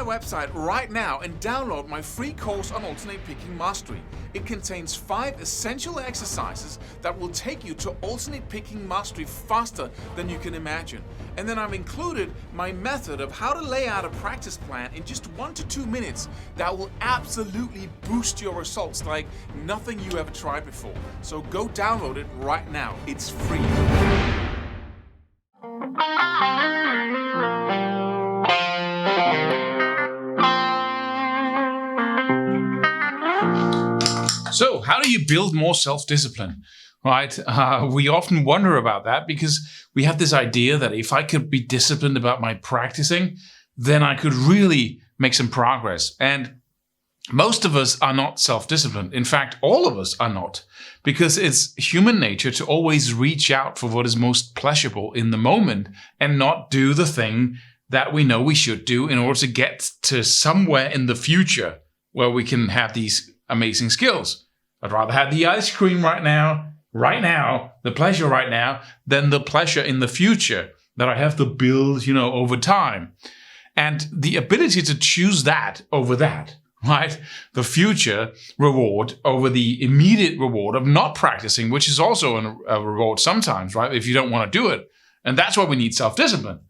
website right now and download my free course on alternate picking mastery. It contains 5 essential exercises that will take you to alternate picking mastery faster than you can imagine. And then I've included my method of how to lay out a practice plan in just 1 to 2 minutes that will absolutely boost your results like nothing you ever tried before. So go download it right now. It's free. So, how do you build more self-discipline? Right? We often wonder about that because we have this idea that if I could be disciplined about my practicing, then I could really make some progress. And most of us are not self-disciplined. In fact, all of us are not, because it's human nature to always reach out for what is most pleasurable in the moment and not do the thing that we know we should do in order to get to somewhere in the future where we can have these amazing skills. I'd rather have the ice cream right now, the pleasure right now, than the pleasure in the future that I have to build, over time. And the ability to choose that over that, right? The future reward over the immediate reward of not practicing, which is also a reward sometimes, right? If you don't want to do it. And that's why we need self-discipline.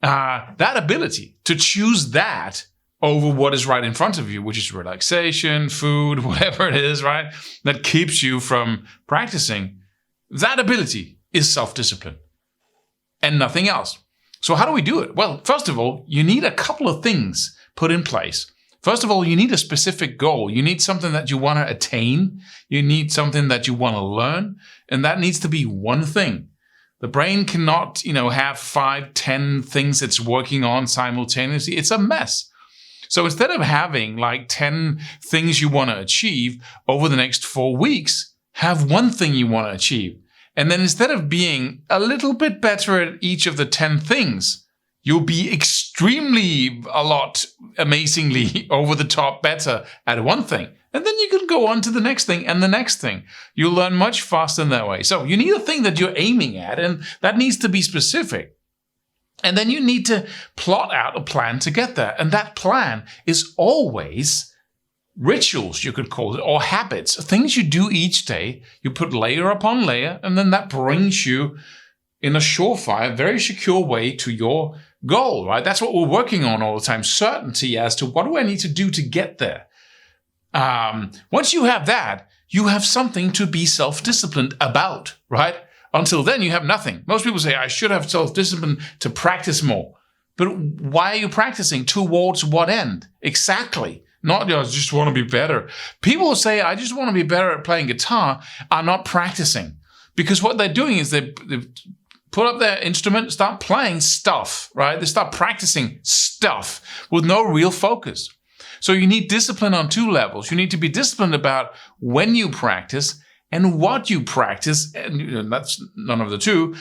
That ability to choose that over what is right in front of you, which is relaxation, food, whatever it is, right? That keeps you from practicing. That ability is self-discipline and nothing else. So how do we do it? Well, first of all, you need a couple of things put in place. First of all, you need a specific goal. You need something that you want to attain. You need something that you want to learn. And that needs to be one thing. The brain cannot, have 5, 10 things it's working on simultaneously. It's a mess. So instead of having like 10 things you want to achieve over the next 4 weeks, have one thing you want to achieve. And then instead of being a little bit better at each of the 10 things, you'll be amazingly over the top better at one thing. And then you can go on to the next thing and the next thing. You'll learn much faster in that way. So you need a thing that you're aiming at, and that needs to be specific. And then you need to plot out a plan to get there. And that plan is always rituals, you could call it, or habits, things you do each day. You put layer upon layer, and then that brings you in a surefire, very secure way to your goal, right? That's what we're working on all the time, certainty as to what do I need to do to get there. Once you have that, you have something to be self-disciplined about, right? Until then, you have nothing. Most people say, I should have self-discipline to practice more. But why are you practicing? Towards what end? Exactly. Not, I just want to be better. People who say, I just want to be better at playing guitar are not practicing. Because what they're doing is they put up their instrument, start playing stuff, right? They start practicing stuff with no real focus. So you need discipline on 2 levels. You need to be disciplined about when you practice and what you practice, and that's none of the 2,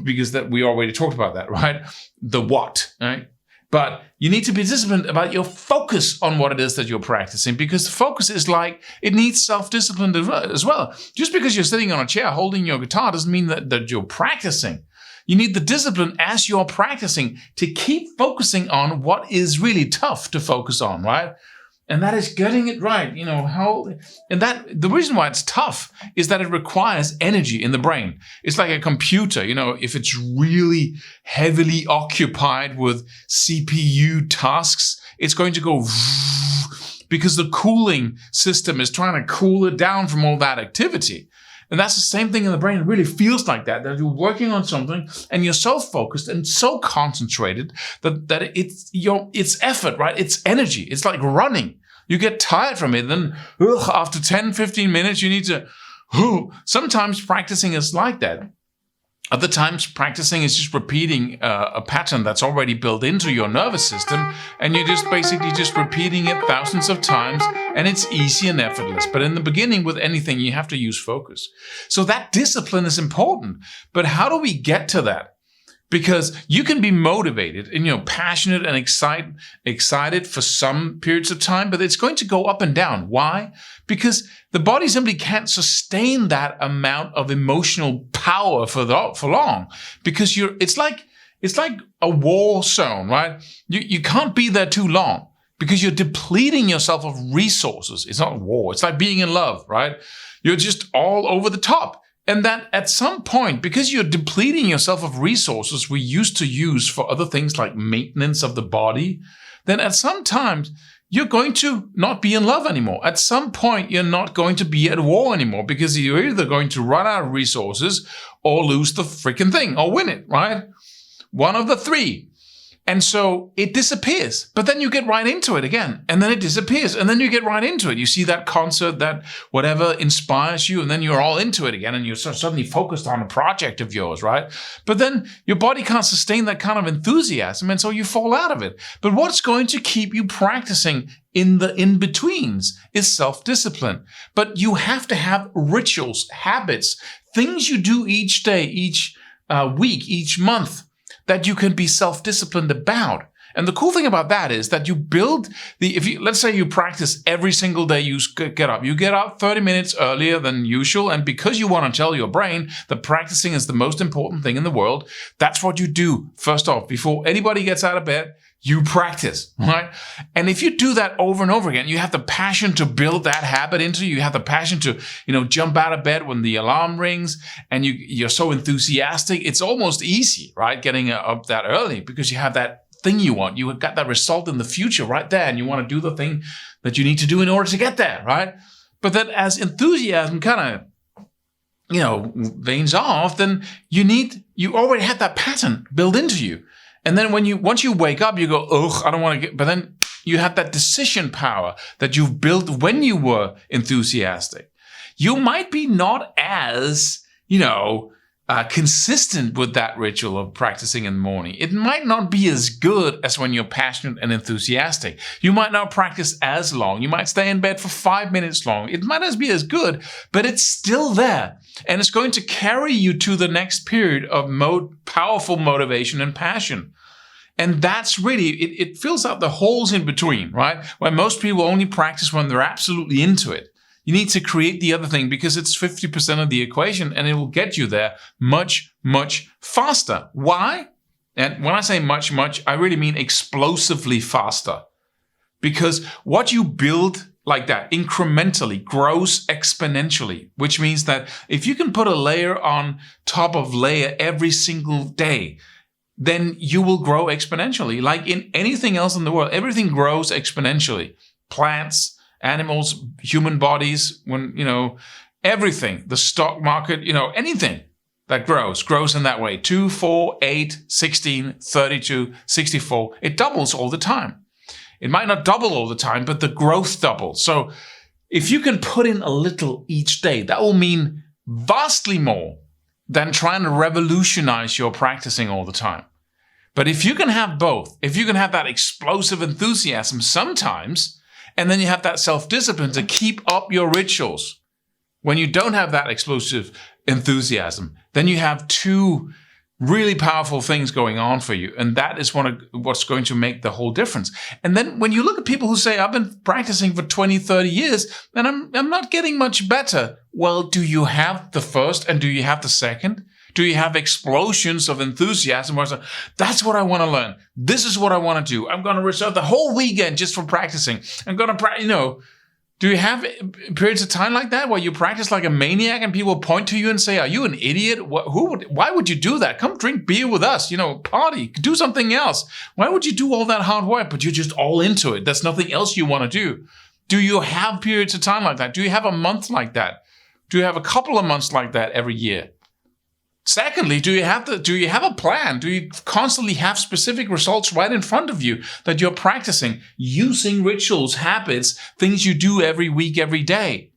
because that we already talked about that, right? The what, right? But you need to be disciplined about your focus on what it is that you're practicing, because the focus is it needs self-discipline as well. Just because you're sitting on a chair holding your guitar doesn't mean that you're practicing. You need the discipline as you're practicing to keep focusing on what is really tough to focus on, right? And that is getting it right. The reason why it's tough is that it requires energy in the brain. It's like a computer, if it's really heavily occupied with CPU tasks, it's going to go because the cooling system is trying to cool it down from all that activity. And that's the same thing in the brain. It really feels like that you're working on something and you're so focused and so concentrated that it's effort, right? It's energy. It's like running. You get tired from it. Then after 10, 15 minutes, you need to, sometimes practicing is like that. Other times, practicing is just repeating a pattern that's already built into your nervous system, and you're just basically just repeating it thousands of times, and it's easy and effortless. But in the beginning, with anything, you have to use focus. So that discipline is important. But how do we get to that? Because you can be motivated and passionate and excited for some periods of time, but it's going to go up and down. Why? Because the body simply can't sustain that amount of emotional power for long. Because it's it's like a war zone, right? You can't be there too long because you're depleting yourself of resources. It's not war. It's like being in love, right? You're just all over the top. And that at some point, because you're depleting yourself of resources we used to use for other things like maintenance of the body, then at some time, you're going to not be in love anymore. At some point, you're not going to be at war anymore because you're either going to run out of resources or lose the freaking thing or win it, right? One of the three. And so it disappears, but then you get right into it again, and then it disappears, and then you get right into it. You see that concert, that whatever inspires you, and then you're all into it again, and you're suddenly focused on a project of yours, right? But then your body can't sustain that kind of enthusiasm, and so you fall out of it. But what's going to keep you practicing in the in-betweens is self-discipline. But you have to have rituals, habits, things you do each day, each week, each month, that you can be self-disciplined about. And the cool thing about that is that you build let's say you practice every single day you get up. You get up 30 minutes earlier than usual. And because you want to tell your brain that practicing is the most important thing in the world, that's what you do. First off, before anybody gets out of bed, you practice, right? And if you do that over and over again, you have the passion to build that habit into you. You have the passion to, jump out of bed when the alarm rings, and you're so enthusiastic. It's almost easy, right? Getting up that early because you have that thing you want. You have got that result in the future right there, and you want to do the thing that you need to do in order to get there, right? But then as enthusiasm kind of, veins off, then you already have that pattern built into you. And then once you wake up, you go, ugh, I don't want to but then you have that decision power that you've built when you were enthusiastic. You might be not as, consistent with that ritual of practicing in the morning. It might not be as good as when you're passionate and enthusiastic. You might not practice as long. You might stay in bed for 5 minutes long. It might not be as good, but it's still there. And it's going to carry you to the next period of powerful motivation and passion. And that's really, it fills out the holes in between, right? Where most people only practice when they're absolutely into it. You need to create the other thing because it's 50% of the equation, and it will get you there much, much faster. Why? And when I say much, I really mean explosively faster. Because what you build like that incrementally grows exponentially, which means that if you can put a layer on top of layer every single day, then you will grow exponentially. Like in anything else in the world, everything grows exponentially. Plants, animals, human bodies, everything, the stock market, anything that grows in that way. 2, 4, 8, 16, 32, 64. It doubles all the time. It might not double all the time, but the growth doubles. So if you can put in a little each day, that will mean vastly more than trying to revolutionize your practicing all the time. But if you can have both, if you can have that explosive enthusiasm sometimes, and then you have that self-discipline to keep up your rituals, when you don't have that explosive enthusiasm, then you have two really powerful things going on for you. And that is what's going to make the whole difference. And then when you look at people who say, I've been practicing for 20, 30 years, and I'm not getting much better. Well, do you have the first and do you have the second? Do you have explosions of enthusiasm where it's like, that's what I want to learn. This is what I want to do. I'm going to reserve the whole weekend just for practicing. I'm going to do you have periods of time like that where you practice like a maniac and people point to you and say, are you an idiot? Why would you do that? Come drink beer with us, party, do something else. Why would you do all that hard work, but you're just all into it? There's nothing else you want to do. Do you have periods of time like that? Do you have a month like that? Do you have a couple of months like that every year? Secondly, do you have a plan? Do you constantly have specific results right in front of you that you're practicing using rituals, habits, things you do every week, every day?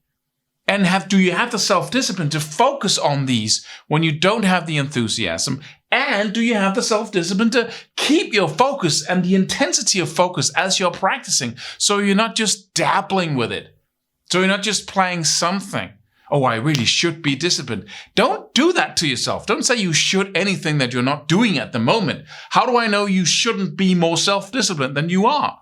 And do you have the self-discipline to focus on these when you don't have the enthusiasm? And do you have the self-discipline to keep your focus and the intensity of focus as you're practicing so you're not just dabbling with it? So you're not just playing something. Oh, I really should be disciplined. Don't do that to yourself. Don't say you should anything that you're not doing at the moment. How do I know you shouldn't be more self-disciplined than you are?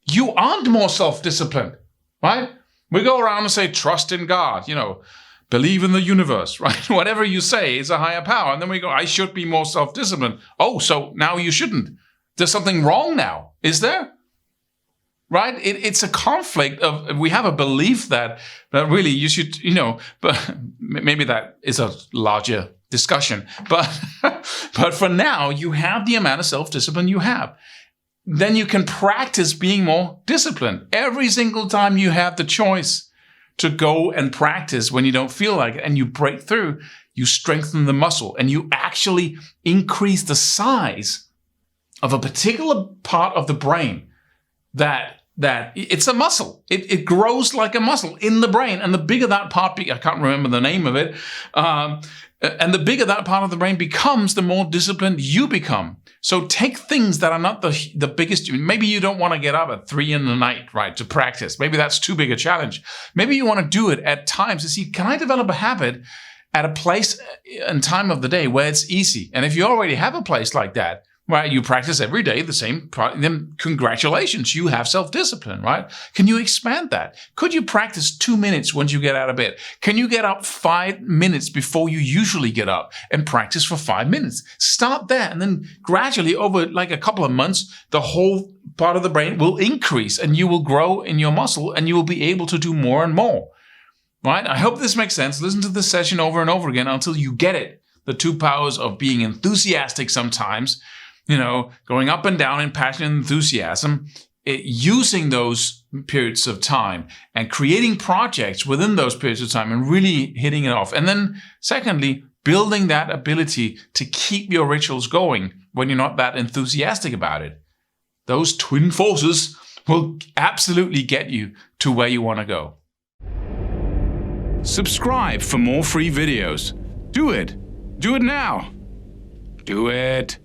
You aren't more self-disciplined, right? We go around and say, trust in God, believe in the universe, right? Whatever you say is a higher power. And then we go, I should be more self-disciplined. Oh, so now you shouldn't. There's something wrong now, is there? Right? It's a conflict of, we have a belief that really you should, but maybe that is a larger discussion. But for now, you have the amount of self-discipline you have. Then you can practice being more disciplined. Every single time you have the choice to go and practice when you don't feel like it and you break through, you strengthen the muscle and you actually increase the size of a particular part of the brain that it's a muscle. It grows like a muscle in the brain. And the bigger that part, I can't remember the name of it, and the bigger that part of the brain becomes, the more disciplined you become. So take things that are not the biggest. Maybe you don't want to get up at 3 a.m, right, to practice. Maybe that's too big a challenge. Maybe you want to do it at times to see, can I develop a habit at a place and time of the day where it's easy? And if you already have a place like that, right, you practice every day the same, then congratulations, you have self-discipline, right? Can you expand that? Could you practice 2 minutes once you get out of bed? Can you get up 5 minutes before you usually get up and practice for 5 minutes? Start there, and then gradually over like a couple of months, the whole part of the brain will increase and you will grow in your muscle and you will be able to do more and more, right? I hope this makes sense. Listen to this session over and over again until you get it. The 2 powers of being enthusiastic sometimes, going up and down in passion and enthusiasm, using those periods of time and creating projects within those periods of time and really hitting it off. And then secondly, building that ability to keep your rituals going when you're not that enthusiastic about it. Those twin forces will absolutely get you to where you want to go. Subscribe for more free videos. Do it. Do it now. Do it.